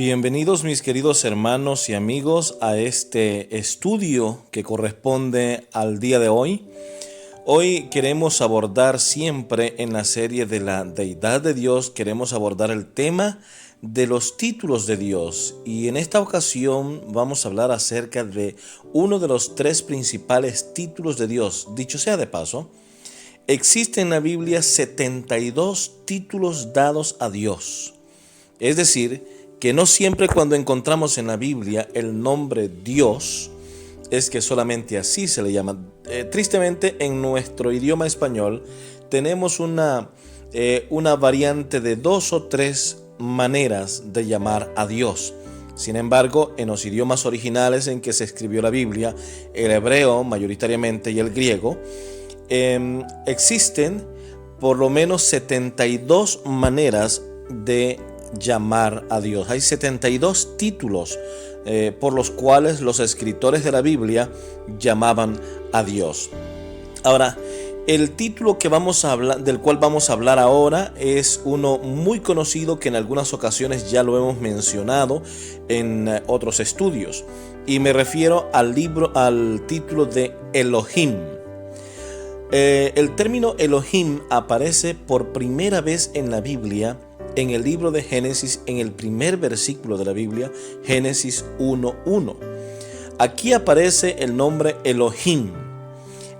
Bienvenidos mis queridos hermanos y amigos a este estudio que corresponde al día de hoy. Hoy queremos abordar siempre en la serie de la deidad de Dios, queremos abordar el tema de los títulos de Dios y en esta ocasión vamos a hablar acerca de uno de los tres principales títulos de Dios. Dicho sea de paso, existen en la Biblia 72 títulos dados a Dios. Es decir, que no siempre cuando encontramos en la Biblia el nombre Dios, es que solamente así se le llama. Tristemente, en nuestro idioma español tenemos una variante de dos o tres maneras de llamar a Dios. Sin embargo, en los idiomas originales en que se escribió la Biblia, el hebreo mayoritariamente y el griego, existen por lo menos 72 maneras de llamar a Dios. Hay 72 títulos por los cuales los escritores de la Biblia llamaban a Dios. Ahora, el título del cual vamos a hablar ahora es uno muy conocido que en algunas ocasiones ya lo hemos mencionado en otros estudios, y me refiero al título de Elohim. El término Elohim aparece por primera vez en la Biblia en el libro de Génesis, en el primer versículo de la Biblia, Génesis 1:1. Aquí aparece el nombre Elohim.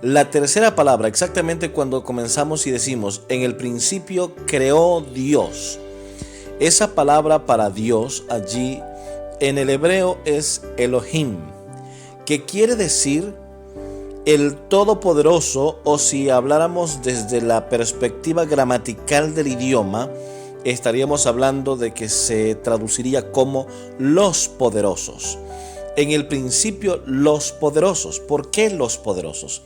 La tercera palabra, exactamente cuando comenzamos y decimos, en el principio creó Dios. Esa palabra para Dios allí en el hebreo es Elohim, que quiere decir el Todopoderoso, o si habláramos desde la perspectiva gramatical del idioma, estaríamos hablando de que se traduciría como los poderosos. En el principio, los poderosos. ¿Por qué los poderosos?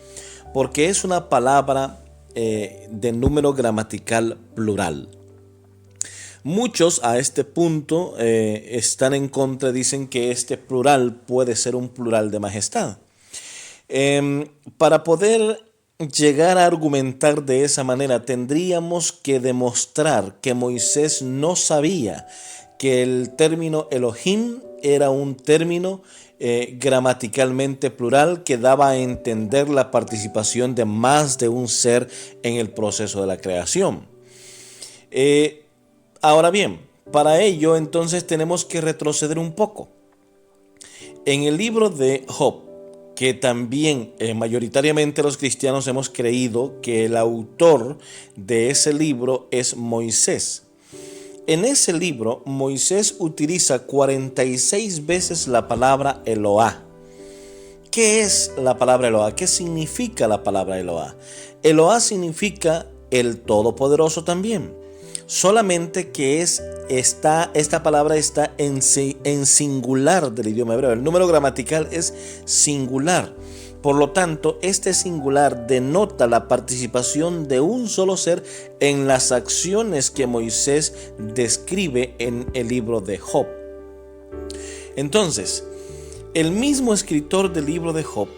Porque es una palabra de número gramatical plural. Muchos a este punto están en contra, dicen que este plural puede ser un plural de majestad. Para poder llegar a argumentar de esa manera, tendríamos que demostrar que Moisés no sabía que el término Elohim era un término gramaticalmente plural que daba a entender la participación de más de un ser en el proceso de la creación. Ahora bien, para ello entonces tenemos que retroceder un poco. En el libro de Job, que también mayoritariamente los cristianos hemos creído que el autor de ese libro es Moisés. En ese libro, Moisés utiliza 46 veces la palabra Eloah. ¿Qué es la palabra Eloah? ¿Qué significa la palabra Eloah? Eloah significa el Todopoderoso también. Solamente que esta palabra está en singular del idioma hebreo. El número gramatical es singular. Por lo tanto, este singular denota la participación de un solo ser en las acciones que Moisés describe en el libro de Job. Entonces, el mismo escritor del libro de Job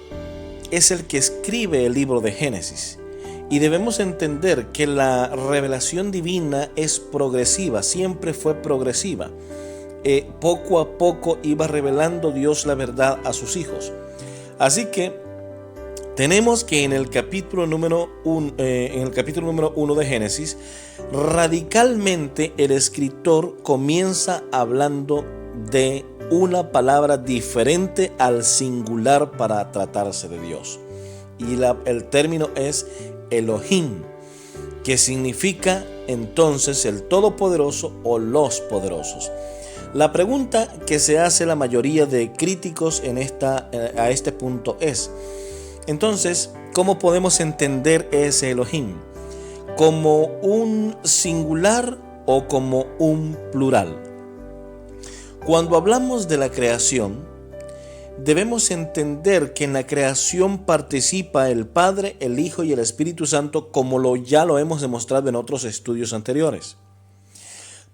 es el que escribe el libro de Génesis. Y debemos entender que la revelación divina es progresiva, siempre fue progresiva. Poco a poco iba revelando Dios la verdad a sus hijos. Así que tenemos que en el capítulo número 1 de Génesis, radicalmente el escritor comienza hablando de una palabra diferente al singular para tratarse de Dios. Y el término es Elohim, que significa entonces el Todopoderoso o los poderosos. La pregunta que se hace la mayoría de críticos a este punto es, entonces, ¿cómo podemos entender ese Elohim? ¿Como un singular o como un plural? Cuando hablamos de la creación, debemos entender que en la creación participa el Padre, el Hijo y el Espíritu Santo, como ya lo hemos demostrado en otros estudios anteriores.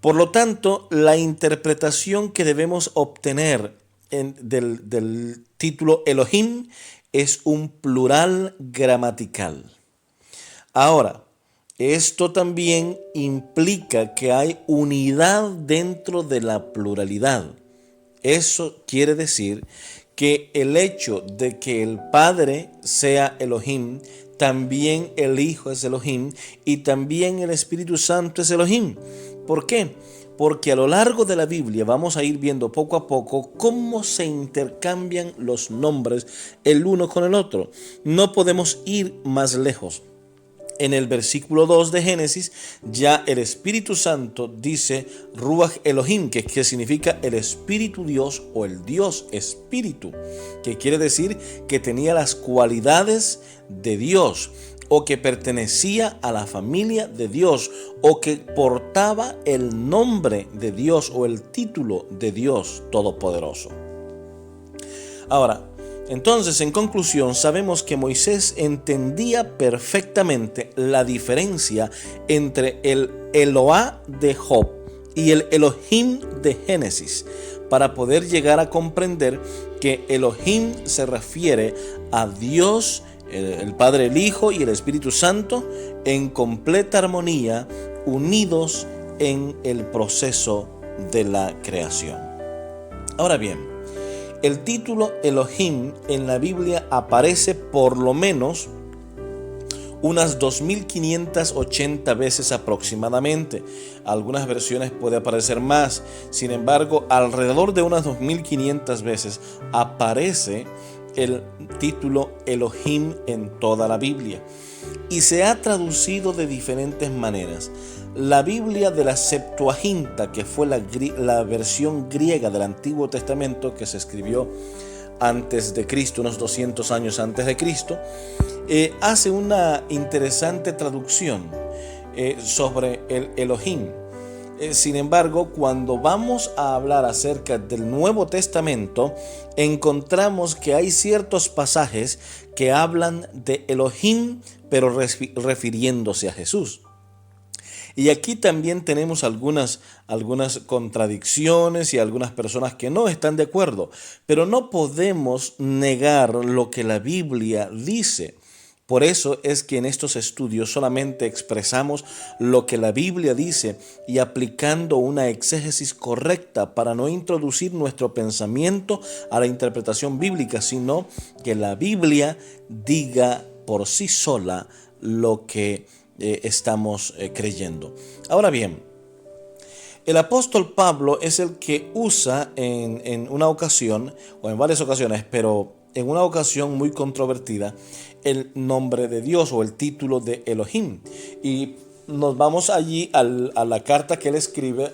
Por lo tanto, la interpretación que debemos obtener del título Elohim es un plural gramatical. Ahora, Esto también implica que hay unidad dentro de la pluralidad. Eso quiere decir que el hecho de que el Padre sea Elohim, también el Hijo es Elohim y también el Espíritu Santo es Elohim. ¿Por qué? Porque a lo largo de la Biblia vamos a ir viendo poco a poco cómo se intercambian los nombres el uno con el otro. No podemos ir más lejos. En el versículo 2 de Génesis, ya el Espíritu Santo dice Ruach Elohim, que significa el Espíritu Dios o el Dios Espíritu, que quiere decir que tenía las cualidades de Dios, o que pertenecía a la familia de Dios, o que portaba el nombre de Dios o el título de Dios Todopoderoso. Ahora, entonces, en conclusión, sabemos que Moisés entendía perfectamente la diferencia entre el Eloá de Job y el Elohim de Génesis, para poder llegar a comprender que Elohim se refiere a Dios, el Padre, el Hijo y el Espíritu Santo, en completa armonía, unidos en el proceso de la creación. Ahora bien, el título Elohim en la Biblia aparece por lo menos unas 2580 veces aproximadamente. Algunas versiones puede aparecer más. Sin embargo, alrededor de unas 2500 veces aparece el título Elohim en toda la Biblia. Y se ha traducido de diferentes maneras. La Biblia de la Septuaginta, que fue la versión griega del Antiguo Testamento que se escribió antes de Cristo, unos 200 años antes de Cristo, hace una interesante traducción sobre el Elohim. Sin embargo, cuando vamos a hablar acerca del Nuevo Testamento, encontramos que hay ciertos pasajes que hablan de Elohim, pero refiriéndose a Jesús. Y aquí también tenemos algunas contradicciones y algunas personas que no están de acuerdo, pero no podemos negar lo que la Biblia dice. Por eso es que en estos estudios solamente expresamos lo que la Biblia dice y aplicando una exégesis correcta para no introducir nuestro pensamiento a la interpretación bíblica, sino que la Biblia diga por sí sola lo que estamos creyendo. Ahora bien, el apóstol Pablo es el que usa en una ocasión, o en varias ocasiones, pero en una ocasión muy controvertida, el nombre de Dios o el título de Elohim. Y nos vamos allí a la carta que él escribe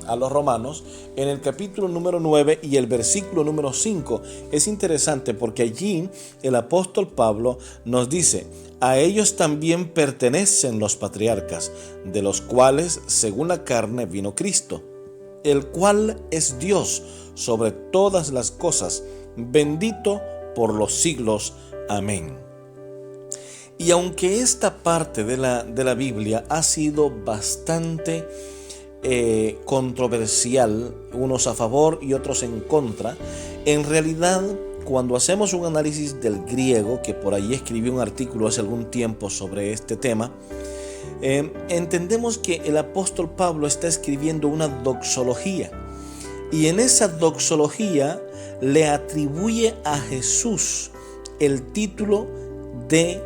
a los romanos en el capítulo número 9 y el versículo número 5. Es interesante porque allí el apóstol Pablo nos dice: a ellos también pertenecen los patriarcas, de los cuales según la carne vino Cristo, el cual es Dios sobre todas las cosas, bendito por los siglos. Amén. Y aunque esta parte de la Biblia ha sido bastante controversial, unos a favor y otros en contra, en realidad cuando hacemos un análisis del griego, que por ahí escribí un artículo hace algún tiempo sobre este tema, entendemos que el apóstol Pablo está escribiendo una doxología, y en esa doxología le atribuye a Jesús el título de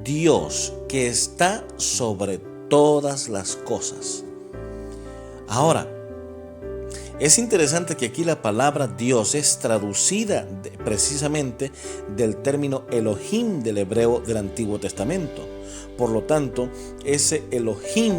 Dios, que está sobre todas las cosas. Ahora, es interesante que aquí la palabra Dios es traducida precisamente del término Elohim del hebreo del Antiguo Testamento. Por lo tanto, ese Elohim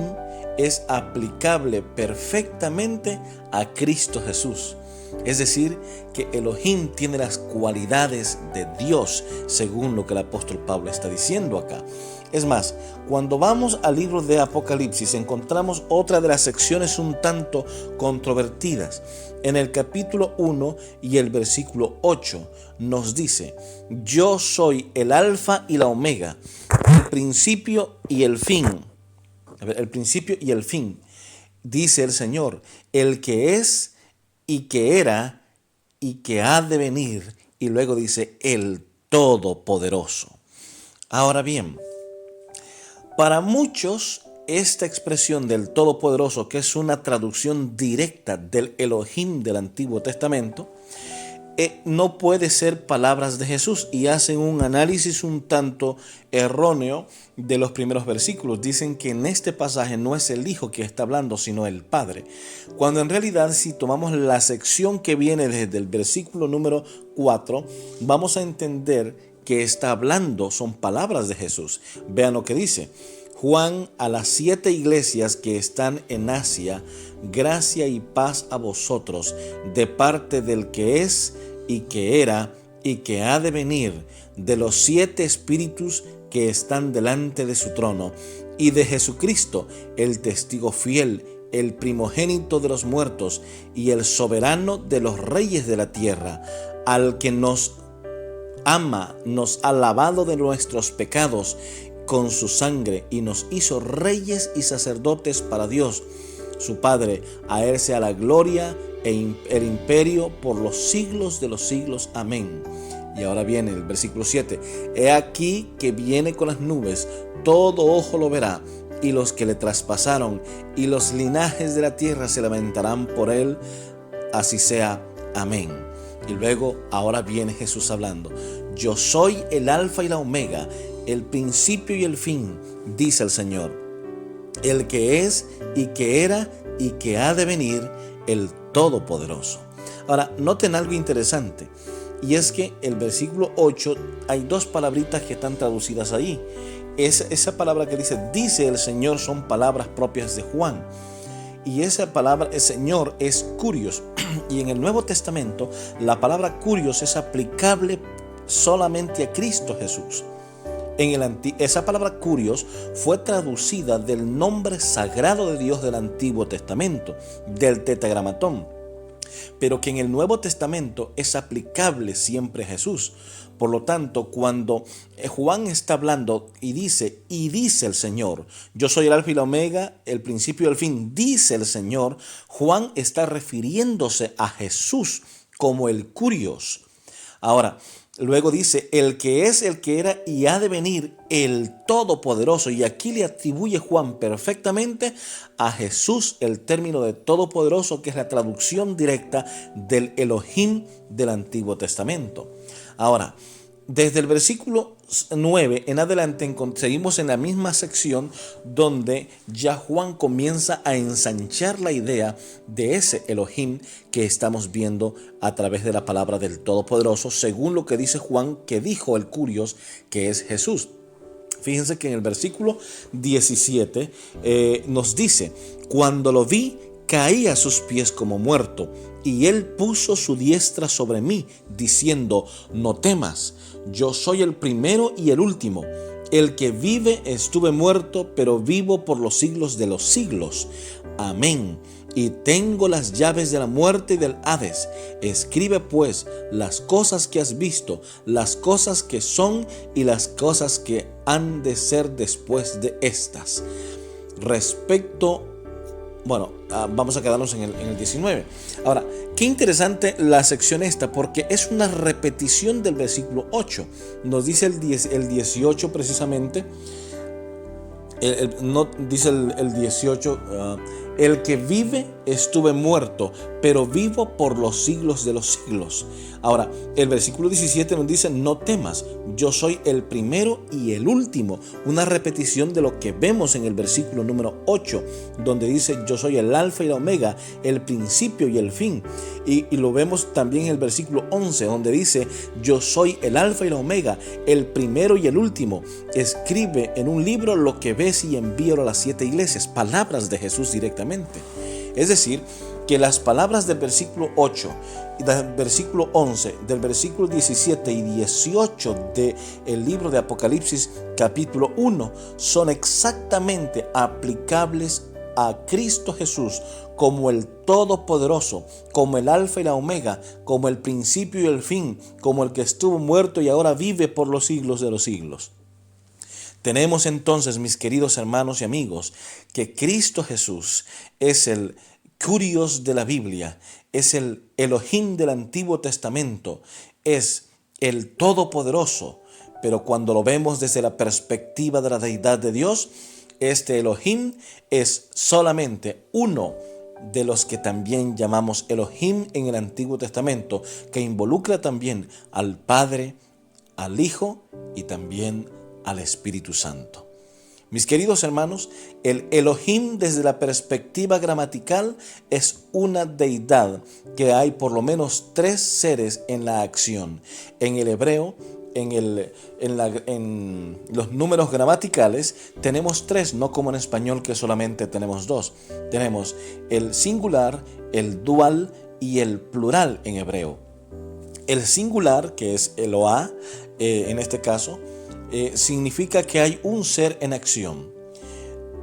es aplicable perfectamente a Cristo Jesús. Es decir, que Elohim tiene las cualidades de Dios, según lo que el apóstol Pablo está diciendo acá. Es más, cuando vamos al libro de Apocalipsis encontramos otra de las secciones un tanto controvertidas. En el capítulo 1 y el versículo 8 nos dice: yo soy el alfa y la omega, el principio y el fin. El principio y el fin, dice el Señor, el que es y que era y que ha de venir. Y luego dice el Todopoderoso. Ahora bien, para muchos esta expresión del Todopoderoso, que es una traducción directa del Elohim del Antiguo Testamento, no puede ser palabras de Jesús, y hacen un análisis un tanto erróneo de los primeros versículos. Dicen que en este pasaje no es el Hijo que está hablando, sino el Padre, cuando en realidad, si tomamos la sección que viene desde el versículo número 4, vamos a entender que está hablando, son palabras de Jesús. Vean lo que dice: Juan, a las 7 iglesias que están en Asia, gracia y paz a vosotros, de parte del que es, y que era, y que ha de venir, de los 7 espíritus que están delante de su trono, y de Jesucristo, el testigo fiel, el primogénito de los muertos, y el soberano de los reyes de la tierra, al que nos ama, nos ha lavado de nuestros pecados con su sangre, y nos hizo reyes y sacerdotes para Dios, su Padre. A él sea la gloria e el imperio por los siglos de los siglos. Amén. Y ahora viene el versículo 7. He aquí que viene con las nubes, todo ojo lo verá, y los que le traspasaron, y los linajes de la tierra se lamentarán por él. Así sea. Amén. Y luego, ahora viene Jesús hablando: yo soy el alfa y la omega, el principio y el fin, dice el Señor, el que es, y que era, y que ha de venir, el Todopoderoso. Ahora, noten algo interesante, y es que el versículo 8, hay 2 palabritas que están traducidas ahí. Esa palabra que dice el Señor, son palabras propias de Juan. Y esa palabra, el Señor, es Kurios. Y en el Nuevo Testamento, la palabra Kurios es aplicable solamente a Cristo Jesús. Esa palabra Kurios fue traducida del nombre sagrado de Dios del Antiguo Testamento, del Tetragramatón, pero que en el Nuevo Testamento es aplicable siempre a Jesús. Por lo tanto, cuando Juan está hablando y dice el Señor, yo soy el alfa y la omega, el principio y el fin, dice el Señor, Juan está refiriéndose a Jesús como el Kurios. Ahora, luego dice, el que es, el que era y ha de venir, el Todopoderoso. Y aquí le atribuye Juan perfectamente a Jesús el término de Todopoderoso, que es la traducción directa del Elohim del Antiguo Testamento. Ahora, desde el versículo 9 en adelante seguimos en la misma sección donde ya Juan comienza a ensanchar la idea de ese Elohim que estamos viendo a través de la palabra del Todopoderoso, según lo que dice Juan, que dijo el Kurios, que es Jesús. Fíjense que en el versículo 17 nos dice: cuando lo vi, caí a sus pies como muerto, y él puso su diestra sobre mí, diciendo: no temas, yo soy el primero y el último. El que vive, estuve muerto, pero vivo por los siglos de los siglos. Amén. Y tengo las llaves de la muerte y del Hades. Escribe pues las cosas que has visto, las cosas que son y las cosas que han de ser después de estas. Vamos a quedarnos en el 19. Ahora, qué interesante la sección esta, porque es una repetición del versículo 8. Nos dice el 18 precisamente. Dice el 18, el que vive, estuve muerto, pero vivo por los siglos de los siglos. Ahora, el versículo 17 nos dice: no temas, yo soy el primero y el último. Una repetición de lo que vemos en el versículo número 8, donde dice: yo soy el alfa y la omega, el principio y el fin. Y lo vemos también en el versículo 11, donde dice: yo soy el alfa y la omega, el primero y el último. Escribe en un libro lo que ves y envíalo a las 7 iglesias. Palabras de Jesús directamente. Es decir, que las palabras del versículo 8, del versículo 11, del versículo 17 y 18 del libro de Apocalipsis capítulo 1 son exactamente aplicables a Cristo Jesús como el Todopoderoso, como el Alfa y la Omega, como el principio y el fin, como el que estuvo muerto y ahora vive por los siglos de los siglos. Tenemos entonces, mis queridos hermanos y amigos, que Cristo Jesús es el Kurios de la Biblia, es el Elohim del Antiguo Testamento, es el Todopoderoso, pero cuando lo vemos desde la perspectiva de la deidad de Dios, Este Elohim es solamente uno de los que también llamamos Elohim en el Antiguo Testamento, que involucra también al Padre, al Hijo y también al Espíritu Santo. Mis queridos hermanos, el Elohim desde la perspectiva gramatical es una deidad que hay por lo menos 3 seres en la acción. En el hebreo, en los números gramaticales tenemos 3, no como en español que solamente tenemos 2. Tenemos el singular, el dual y el plural en hebreo. El singular, que es Eloah, en este caso, significa que hay un ser en acción.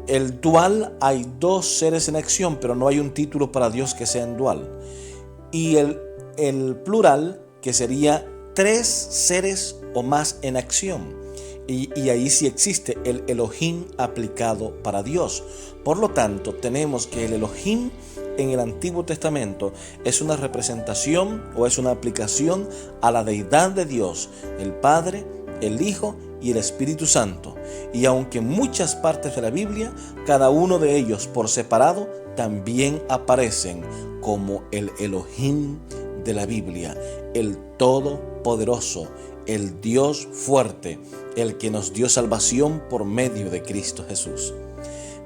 El dual, hay 2 seres en acción, pero no hay un título para Dios que sea en dual. Y el plural, que sería 3 seres o más en acción. Y ahí sí existe el Elohim aplicado para Dios. Por lo tanto, tenemos que el Elohim en el Antiguo Testamento es una representación o es una aplicación a la deidad de Dios, el Padre, el Hijo y el Espíritu Santo. Y aunque en muchas partes de la Biblia, cada uno de ellos por separado también aparecen como el Elohim de la Biblia, el Todopoderoso, el Dios fuerte, el que nos dio salvación por medio de Cristo Jesús.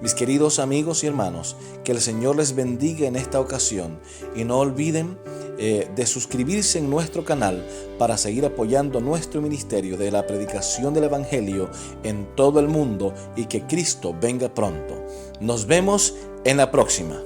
Mis queridos amigos y hermanos, que el Señor les bendiga en esta ocasión y no olviden de suscribirse en nuestro canal para seguir apoyando nuestro ministerio de la predicación del Evangelio en todo el mundo y que Cristo venga pronto. Nos vemos en la próxima.